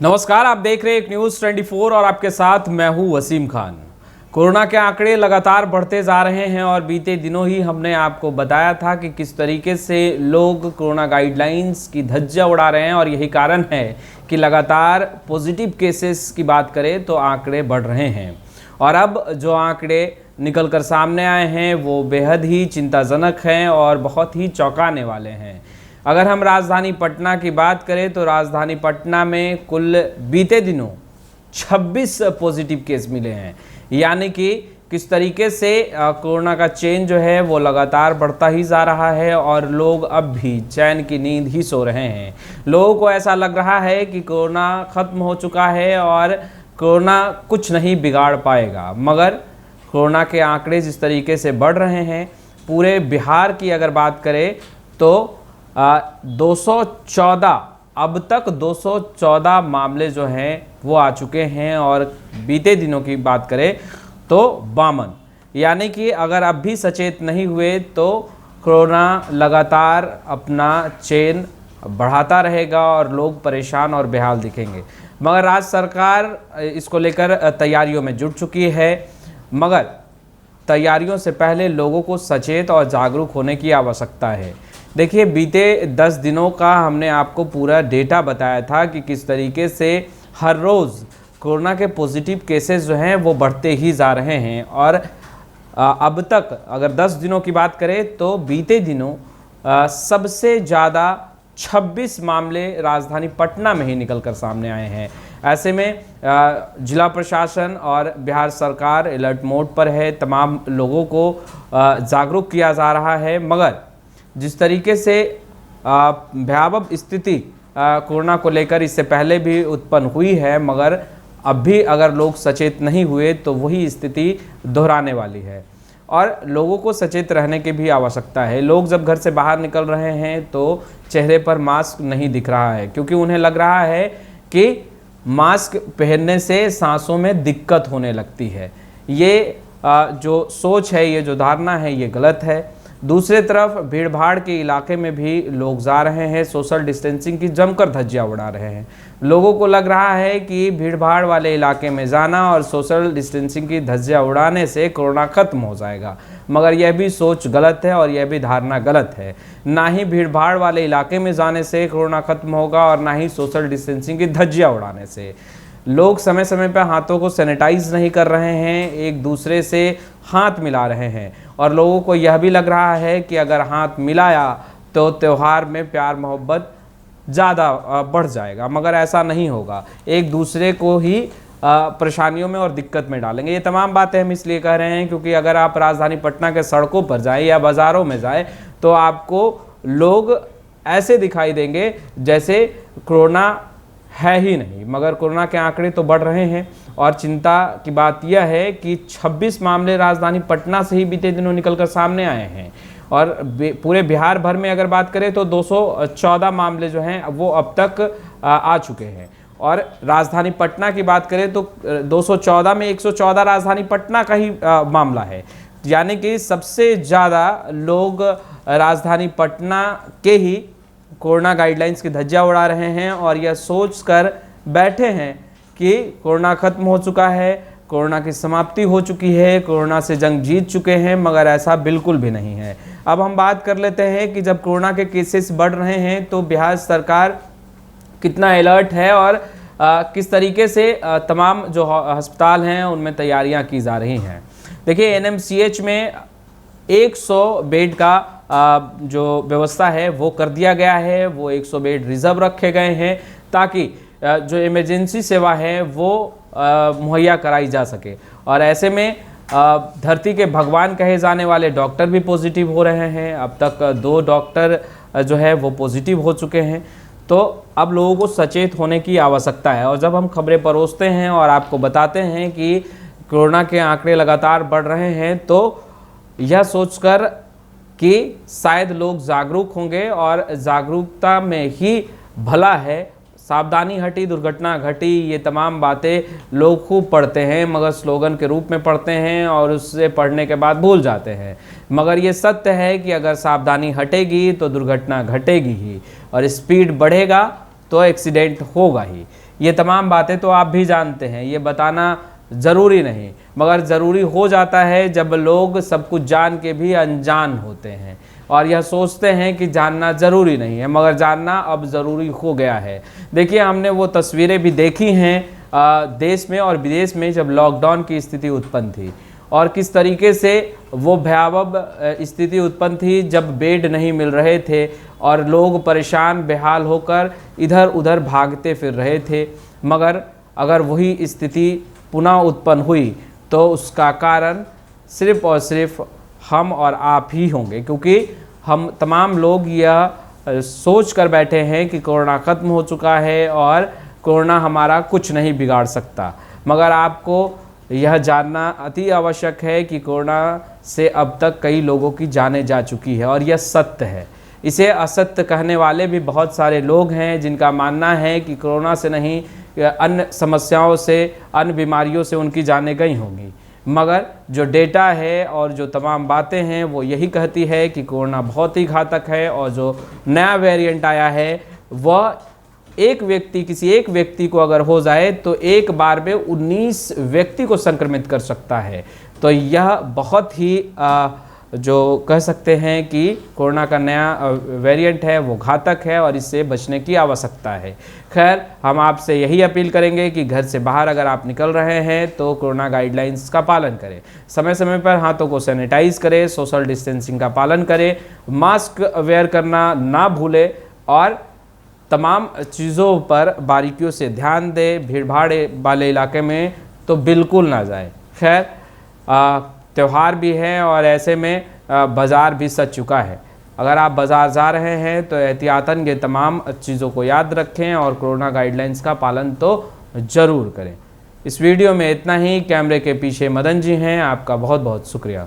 नमस्कार, आप देख रहे हैं एक न्यूज़ 24 और आपके साथ मैं हूं वसीम खान। कोरोना के आंकड़े लगातार बढ़ते जा रहे हैं और बीते दिनों ही हमने आपको बताया था कि किस तरीके से लोग कोरोना गाइडलाइंस की धज्जियां उड़ा रहे हैं और यही कारण है कि लगातार पॉजिटिव केसेस की बात करें तो आंकड़े बढ़ रहे हैं। और अब जो आंकड़े निकल कर सामने आए हैं वो बेहद ही चिंताजनक हैं और बहुत ही चौंकाने वाले हैं। अगर हम राजधानी पटना की बात करें तो राजधानी पटना में कुल बीते दिनों 26 पॉजिटिव केस मिले हैं, यानी कि किस तरीके से कोरोना का चेन जो है वो लगातार बढ़ता ही जा रहा है और लोग अब भी चैन की नींद ही सो रहे हैं। लोगों को ऐसा लग रहा है कि कोरोना ख़त्म हो चुका है और कोरोना कुछ नहीं बिगाड़ पाएगा, मगर कोरोना के आंकड़े जिस तरीके से बढ़ रहे हैं, पूरे बिहार की अगर बात करें तो 214 अब तक 214 मामले जो हैं वो आ चुके हैं और बीते दिनों की बात करें तो 52, यानी कि अगर अब भी सचेत नहीं हुए तो कोरोना लगातार अपना चेन बढ़ाता रहेगा और लोग परेशान और बेहाल दिखेंगे। मगर राज्य सरकार इसको लेकर तैयारियों में जुट चुकी है, मगर तैयारियों से पहले लोगों को सचेत और जागरूक होने की आवश्यकता है। देखिए, बीते 10 दिनों का हमने आपको पूरा डेटा बताया था कि किस तरीके से हर रोज़ कोरोना के पॉजिटिव केसेस जो हैं वो बढ़ते ही जा रहे हैं और अब तक अगर 10 दिनों की बात करें तो बीते दिनों सबसे ज़्यादा 26 मामले राजधानी पटना में ही निकल कर सामने आए हैं। ऐसे में जिला प्रशासन और बिहार सरकार अलर्ट मोड पर है, तमाम लोगों को जागरूक किया जा रहा है। मगर जिस तरीके से भयावह स्थिति कोरोना को लेकर इससे पहले भी उत्पन्न हुई है, मगर अब भी अगर लोग सचेत नहीं हुए तो वही स्थिति दोहराने वाली है और लोगों को सचेत रहने की भी आवश्यकता है। लोग जब घर से बाहर निकल रहे हैं तो चेहरे पर मास्क नहीं दिख रहा है, क्योंकि उन्हें लग रहा है कि मास्क पहनने से सांसों में दिक्कत होने लगती है। ये जो सोच है, ये जो धारणा है, ये गलत है। दूसरे तरफ भीड़ भाड़ के इलाके में भी लोग जा रहे हैं, सोशल डिस्टेंसिंग की जमकर धज्जियां उड़ा रहे हैं। लोगों को लग रहा है कि भीड़ भाड़ वाले इलाके में जाना और सोशल डिस्टेंसिंग की धज्जियां उड़ाने से कोरोना खत्म हो जाएगा, मगर यह भी सोच गलत है और यह भी धारणा गलत है। ना ही भीड़ भाड़ वाले इलाके में जाने से कोरोना खत्म होगा और ना ही सोशल डिस्टेंसिंग की धज्जियां उड़ाने से। लोग समय समय पर हाथों को सैनिटाइज नहीं कर रहे हैं, एक दूसरे से हाथ मिला रहे हैं और लोगों को यह भी लग रहा है कि अगर हाथ मिलाया तो त्यौहार में प्यार मोहब्बत ज़्यादा बढ़ जाएगा, मगर ऐसा नहीं होगा। एक दूसरे को ही परेशानियों में और दिक्कत में डालेंगे। ये तमाम बातें हम इसलिए कह रहे हैं क्योंकि अगर आप राजधानी पटना के सड़कों पर जाएं या बाज़ारों में जाएं तो आपको लोग ऐसे दिखाई देंगे जैसे कोरोना है ही नहीं, मगर कोरोना के आंकड़े तो बढ़ रहे हैं। और चिंता की बात यह है कि 26 मामले राजधानी पटना से ही बीते दिनों निकलकर सामने आए हैं और पूरे बिहार भर में अगर बात करें तो 214 मामले जो हैं वो अब तक आ चुके हैं। और राजधानी पटना की बात करें तो 214 में 114 राजधानी पटना का ही मामला है, यानी कि सबसे ज़्यादा लोग राजधानी पटना के ही कोरोना गाइडलाइंस की धज्जियां उड़ा रहे हैं और यह सोच कर बैठे हैं कि कोरोना खत्म हो चुका है, कोरोना की समाप्ति हो चुकी है, कोरोना से जंग जीत चुके हैं, मगर ऐसा बिल्कुल भी नहीं है। अब हम बात कर लेते हैं कि जब कोरोना के केसेस बढ़ रहे हैं तो बिहार सरकार कितना अलर्ट है और किस तरीके से तमाम जो अस्पताल हैं उनमें तैयारियां की जा रही हैं। देखिए, एनएमसीएच में 100 बेड का जो व्यवस्था है वो कर दिया गया है। वो 100 बेड रिजर्व रखे गए हैं ताकि जो इमरजेंसी सेवा है वो मुहैया कराई जा सके। और ऐसे में धरती के भगवान कहे जाने वाले डॉक्टर भी पॉजिटिव हो रहे हैं। अब तक 2 डॉक्टर जो है वो पॉजिटिव हो चुके हैं। तो अब लोगों को सचेत होने की आवश्यकता है। और जब हम खबरें परोसते हैं और आपको बताते हैं कि कोरोना के आंकड़े लगातार बढ़ रहे हैं तो यह सोचकर कि शायद लोग जागरूक होंगे और जागरूकता में ही भला है। सावधानी हटी दुर्घटना घटी, ये तमाम बातें लोग खूब पढ़ते हैं, मगर स्लोगन के रूप में पढ़ते हैं और उससे पढ़ने के बाद भूल जाते हैं। मगर ये सत्य है कि अगर सावधानी हटेगी तो दुर्घटना घटेगी ही और स्पीड बढ़ेगा तो एक्सीडेंट होगा ही। ये तमाम बातें तो आप भी जानते हैं, ये बताना ज़रूरी नहीं, मगर ज़रूरी हो जाता है जब लोग सब कुछ जान के भी अनजान होते हैं और यह सोचते हैं कि जानना ज़रूरी नहीं है, मगर जानना अब ज़रूरी हो गया है। देखिए, हमने वो तस्वीरें भी देखी हैं देश में और विदेश में जब लॉकडाउन की स्थिति उत्पन्न थी, और किस तरीके से वो भयावह स्थिति उत्पन्न थी जब बेड नहीं मिल रहे थे और लोग परेशान बेहाल होकर इधर उधर भागते फिर रहे थे। मगर अगर वही स्थिति पुनः उत्पन्न हुई तो उसका कारण सिर्फ़ और सिर्फ हम और आप ही होंगे, क्योंकि हम तमाम लोग यह सोच कर बैठे हैं कि कोरोना ख़त्म हो चुका है और कोरोना हमारा कुछ नहीं बिगाड़ सकता। मगर आपको यह जानना अति आवश्यक है कि कोरोना से अब तक कई लोगों की जानें जा चुकी है और यह सत्य है। इसे असत्य कहने वाले भी बहुत सारे लोग हैं जिनका मानना है कि कोरोना से नहीं, अन्य समस्याओं से, अन्य बीमारियों से उनकी जानें गई होंगी। मगर जो डेटा है और जो तमाम बातें हैं वो यही कहती है कि कोरोना बहुत ही घातक है, और जो नया वेरिएंट आया है वह किसी एक व्यक्ति को अगर हो जाए तो एक बार में 19 व्यक्ति को संक्रमित कर सकता है। तो यह बहुत ही जो कह सकते हैं कि कोरोना का नया वेरिएंट है वो घातक है और इससे बचने की आवश्यकता है। खैर, हम आपसे यही अपील करेंगे कि घर से बाहर अगर आप निकल रहे हैं तो कोरोना गाइडलाइंस का पालन करें, समय समय पर हाथों को सैनिटाइज करें, सोशल डिस्टेंसिंग का पालन करें, मास्क वेयर करना ना भूलें और तमाम चीज़ों पर बारीकियों से ध्यान दें। भीड़ भाड़ वाले इलाके में तो बिल्कुल ना जाए। खैर, त्यौहार भी है और ऐसे में बाज़ार भी सज चुका है। अगर आप बाज़ार जा रहे हैं तो एहतियातन ये तमाम चीज़ों को याद रखें और कोरोना गाइडलाइंस का पालन तो ज़रूर करें। इस वीडियो में इतना ही। कैमरे के पीछे मदन जी हैं। आपका बहुत बहुत शुक्रिया।